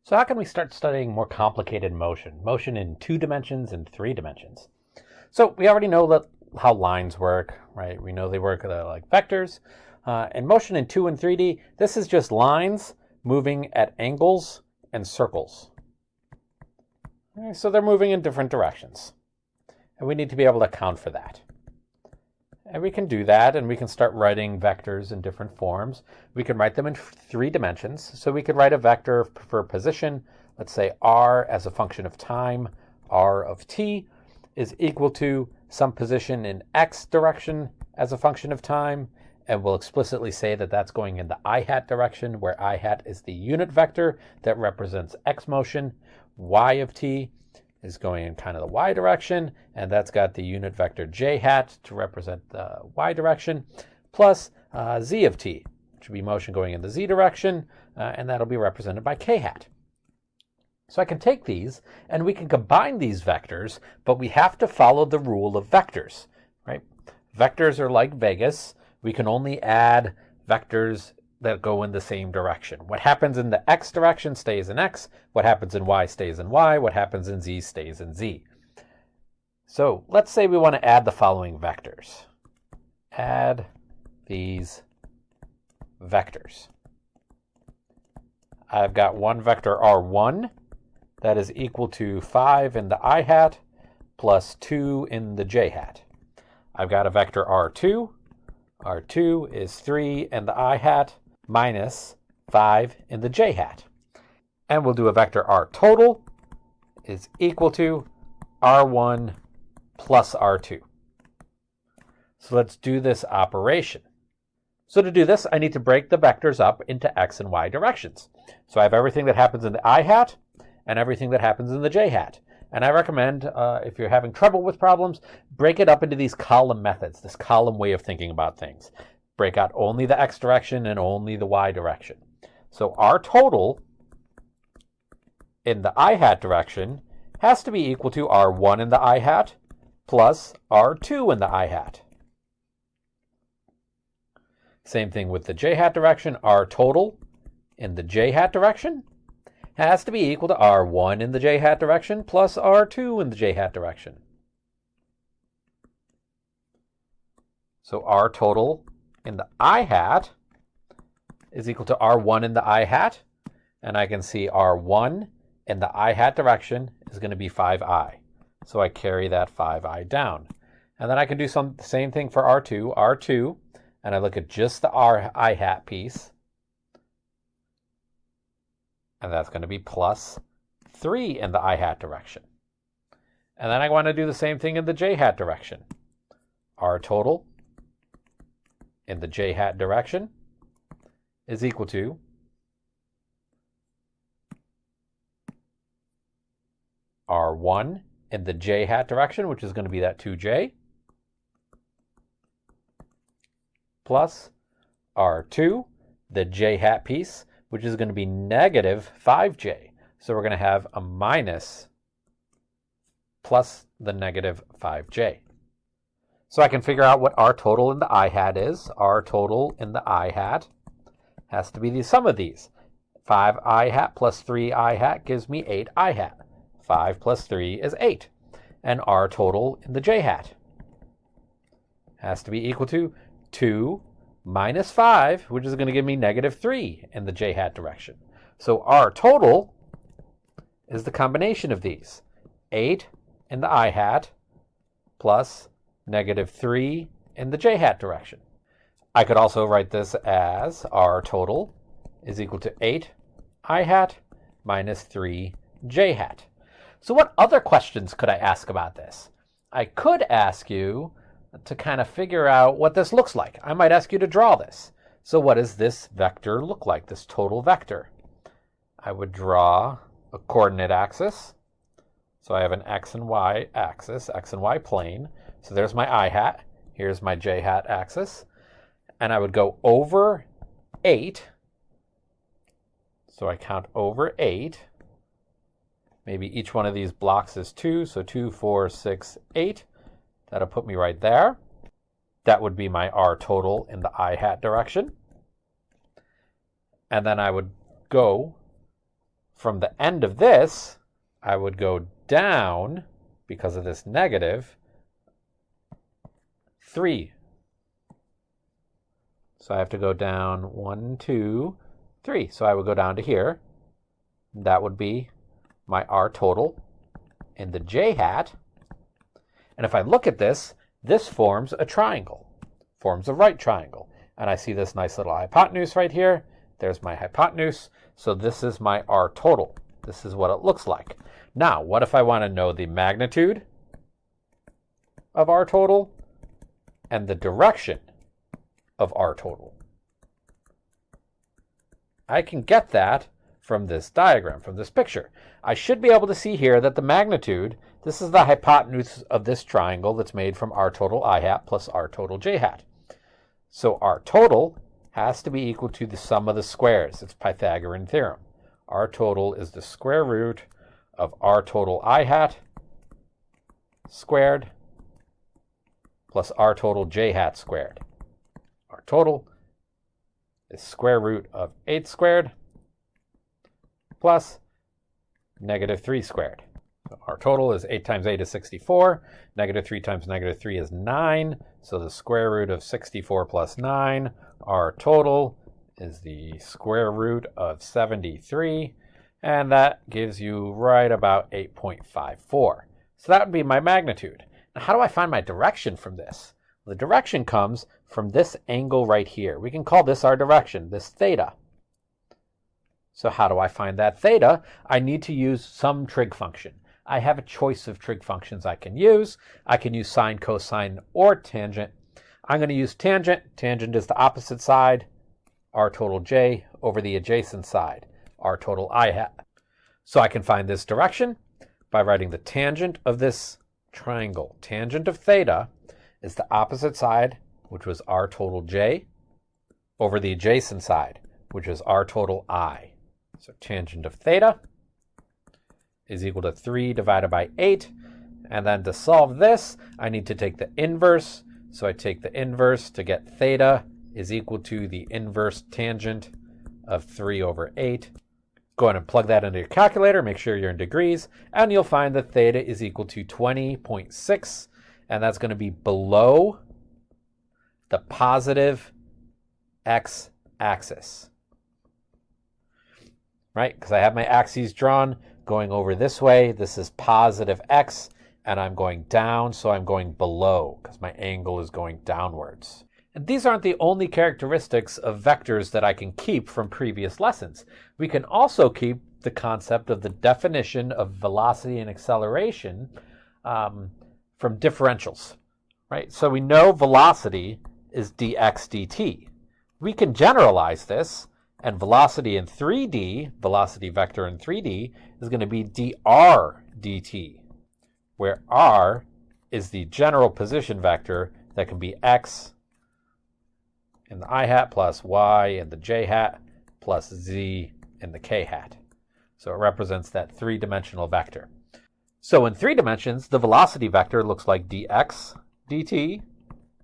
So how can we start studying more complicated motion in 2 dimensions and 3 dimensions? So we already know how lines work, right? We know they work like vectors. And motion in 2 and 3D, this is just lines moving at angles and circles. Okay, so they're moving in different directions. And we need to be able to account for that. And we can do that, and we can start writing vectors in different forms. We can write them in 3 dimensions. So we could write a vector for position, let's say r as a function of time, r of t, is equal to some position in x direction as a function of time, and we'll explicitly say that that's going in the I hat direction, where I hat is the unit vector that represents x motion. Y of t is going in kind of the y direction, and that's got the unit vector j hat to represent the y direction, plus z of t, which would be motion going in the z direction, and that'll be represented by k hat. So I can take these, and we can combine these vectors, but we have to follow the rule of vectors, right? Vectors are like Vegas. We can only add vectors that go in the same direction. What happens in the x direction stays in x. What happens in y stays in y. What happens in z stays in z. So let's say we want to add the following vectors. Add these vectors. I've got one vector r1 that is equal to 5 in the I hat plus 2 in the j hat. I've got a vector r2. R2 is 3 in the I hat minus 5 in the j hat. And we'll do a vector r total is equal to r1 plus r2. So let's do this operation. So to do this, I need to break the vectors up into x and y directions. So I have everything that happens in the I hat and everything that happens in the j hat. And I recommend, if you're having trouble with problems, break it up into these column methods, this column way of thinking about things. Break out only the x direction and only the y direction. So our total in the I hat direction has to be equal to r1 in the I hat plus r2 in the I hat. Same thing with the j hat direction. Our total in the j hat direction has to be equal to r1 in the j hat direction plus r2 in the j hat direction. So our total in the I hat is equal to r1 in the I hat, and I can see r1 in the I hat direction is going to be 5i. So I carry that 5i down. And then I can do the same thing for r2, and I look at just the I hat piece, and that's going to be plus 3 in the I hat direction. And then I want to do the same thing in the j hat direction. R total in the j hat direction is equal to r1 in the j hat direction, which is going to be that 2j, plus r2, the j hat piece, which is going to be negative 5j. So we're going to have a minus plus the negative 5j. So I can figure out what r total in the I hat is. R total in the I hat has to be the sum of these. 5i hat plus 3i hat gives me 8i hat. 5 plus 3 is 8. And r total in the j hat has to be equal to 2 minus 5, which is going to give me negative 3 in the j hat direction. So r total is the combination of these. 8 in the I hat plus negative 3 in the j hat direction. I could also write this as r total is equal to 8 I hat minus 3 j hat. So what other questions could I ask about this? I could ask you to kind of figure out what this looks like. I might ask you to draw this. So what does this vector look like, this total vector? I would draw a coordinate axis. So I have an x and y axis, x and y plane. So there's my I hat. Here's my j hat axis. And I would go over 8. So I count over 8. Maybe each one of these blocks is 2. So 2, 4, 6, 8. That'll put me right there. That would be my r total in the I hat direction. And then I would go from the end of this, I would go down, because of this negative, 3. So I have to go down 1, 2, 3. So I would go down to here. That would be my R total in the J hat. And if I look at this, this forms a triangle, forms a right triangle. And I see this nice little hypotenuse right here. There's my hypotenuse. So this is my R total. This is what it looks like. Now, what if I want to know the magnitude of R total and the direction of R total? I can get that from this diagram, from this picture. I should be able to see here that the magnitude, this is the hypotenuse of this triangle that's made from R total I hat plus R total J hat. So R total has to be equal to the sum of the squares. It's Pythagorean theorem. R total is the square root of R total I hat squared plus R total J hat squared. R total is square root of 8 squared plus negative 3 squared. So our total is 8 times 8 is 64. Negative 3 times negative 3 is 9. So the square root of 64 plus 9. Our total is the square root of 73. And that gives you right about 8.54. So that would be my magnitude. Now, how do I find my direction from this? The direction comes from this angle right here. We can call this our direction, this theta. So how do I find that theta? I need to use some trig function. I have a choice of trig functions I can use. I can use sine, cosine, or tangent. I'm going to use tangent. Tangent is the opposite side, R total J, over the adjacent side, R total I hat. So I can find this direction by writing the tangent of this triangle. Tangent of theta is the opposite side, which was R total J, over the adjacent side, which is R total I. So tangent of theta is equal to 3 divided by 8. And then to solve this, I need to take the inverse. So I take the inverse to get theta is equal to the inverse tangent of 3 over 8. Go ahead and plug that into your calculator. Make sure you're in degrees. And you'll find that theta is equal to 20.6. And that's going to be below the positive x-axis. Right? Because I have my axes drawn going over this way. This is positive x, and I'm going down, so I'm going below because my angle is going downwards. And these aren't the only characteristics of vectors that I can keep from previous lessons. We can also keep the concept of the definition of velocity and acceleration from differentials. Right? So we know velocity is dx dt. We can generalize this. And velocity in 3D, velocity vector in 3D, is going to be dr dt, where r is the general position vector that can be x in the I hat plus y in the j hat plus z in the k hat. So it represents that three-dimensional vector. So in 3 dimensions, the velocity vector looks like dx dt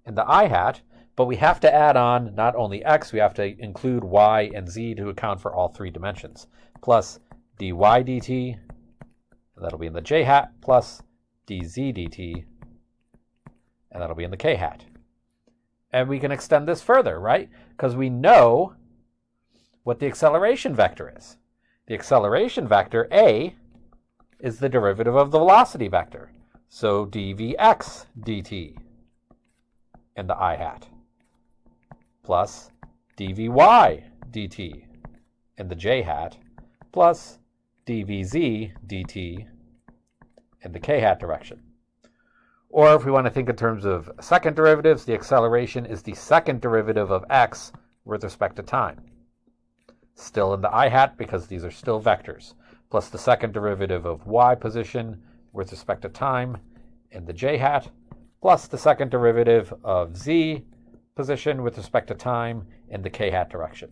in the I hat, but we have to add on not only x, we have to include y and z to account for all 3 dimensions, plus dy dt, and that'll be in the j hat, plus dz dt, and that'll be in the k hat. And we can extend this further, right? Because we know what the acceleration vector is. The acceleration vector, a, is the derivative of the velocity vector. So dvx dt in the I hat, plus dvy dt in the j hat, plus dvz dt in the k hat direction. Or if we want to think in terms of second derivatives, the acceleration is the second derivative of x with respect to time. Still in the I hat because these are still vectors, plus the second derivative of y position with respect to time in the j hat, plus the second derivative of z position with respect to time in the k hat direction.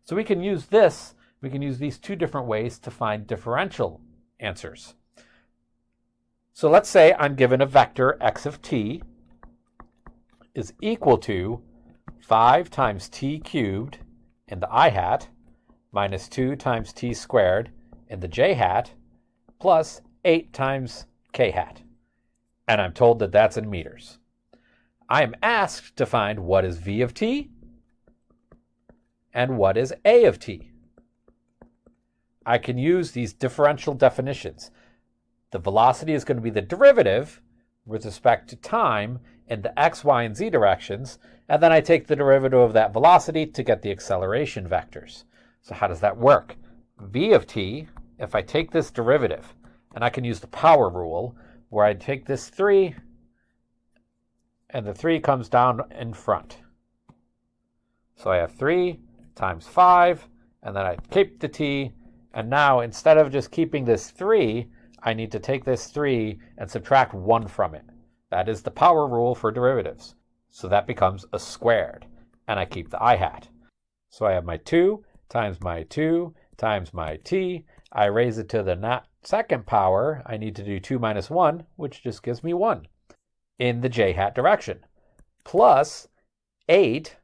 So we can use this, we can use these 2 different ways to find differential answers. So let's say I'm given a vector x of t is equal to 5 times t cubed in the I hat minus 2 times t squared in the j hat plus 8 times k hat. And I'm told that that's in meters. I am asked to find what is v of t and what is a of t. I can use these differential definitions. The velocity is going to be the derivative with respect to time in the x, y, and z directions, and then I take the derivative of that velocity to get the acceleration vectors. So how does that work? V of t, if I take this derivative, and I can use the power rule, where I take this 3, and the 3 comes down in front. So I have 3 times 5, and then I keep the t, and now instead of just keeping this 3, I need to take this 3 and subtract 1 from it. That is the power rule for derivatives. So that becomes a squared, and I keep the I hat. So I have my 2 times my 2 times my t. I raise it to the second power. I need to do 2 minus 1, which just gives me 1 in the j hat direction, plus 8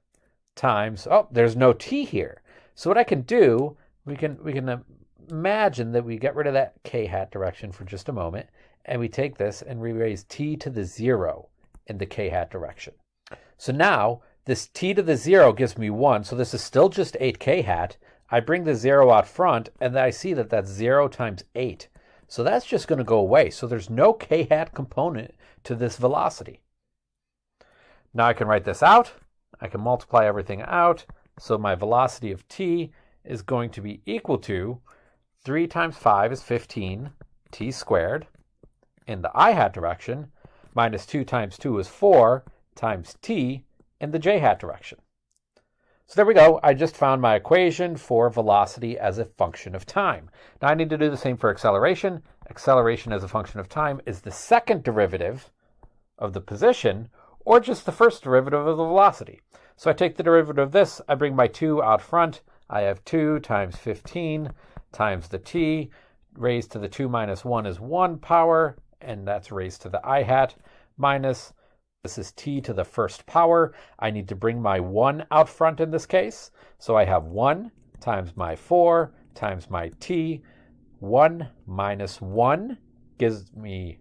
times, oh, there's no t here. So what I can do, we can imagine that we get rid of that k hat direction for just a moment, and we take this and we raise t to the 0 in the k hat direction. So now this t to the 0 gives me 1, so this is still just 8 k hat. I bring the 0 out front, and then I see that that's 0 times 8. So that's just going to go away. So there's no k hat component to this velocity. Now I can write this out. I can multiply everything out. So my velocity of t is going to be equal to 3 times 5 is 15 t squared in the I hat direction, minus 2 times 2 is 4 times t in the j hat direction. So there we go. I just found my equation for velocity as a function of time. Now I need to do the same for acceleration. Acceleration as a function of time is the second derivative of the position, or just the first derivative of the velocity. So I take the derivative of this, I bring my 2 out front. I have 2 times 15 times the t, raised to the 2 minus 1 is 1 power, and that's raised to the I hat, minus, this is t to the first power. I need to bring my 1 out front in this case. So I have 1 times my 4 times my t. 1 minus 1 gives me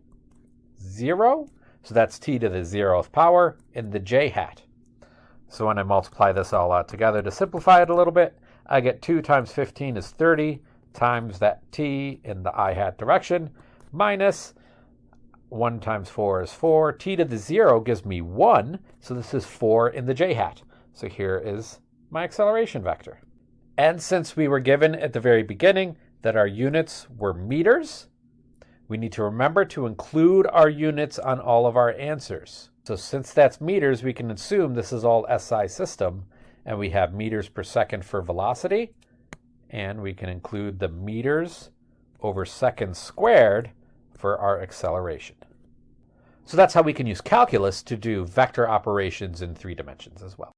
0. So that's t to the 0th power in the j hat. So when I multiply this all out together to simplify it a little bit, I get 2 times 15 is 30 times that t in the I hat direction, minus 1 times 4 is 4. T to the 0 gives me 1, so this is 4 in the j hat. So here is my acceleration vector. And since we were given at the very beginning that our units were meters, we need to remember to include our units on all of our answers. So since that's meters, we can assume this is all SI system, and we have meters per second for velocity, and we can include the meters over seconds squared for our acceleration. So that's how we can use calculus to do vector operations in 3 dimensions as well.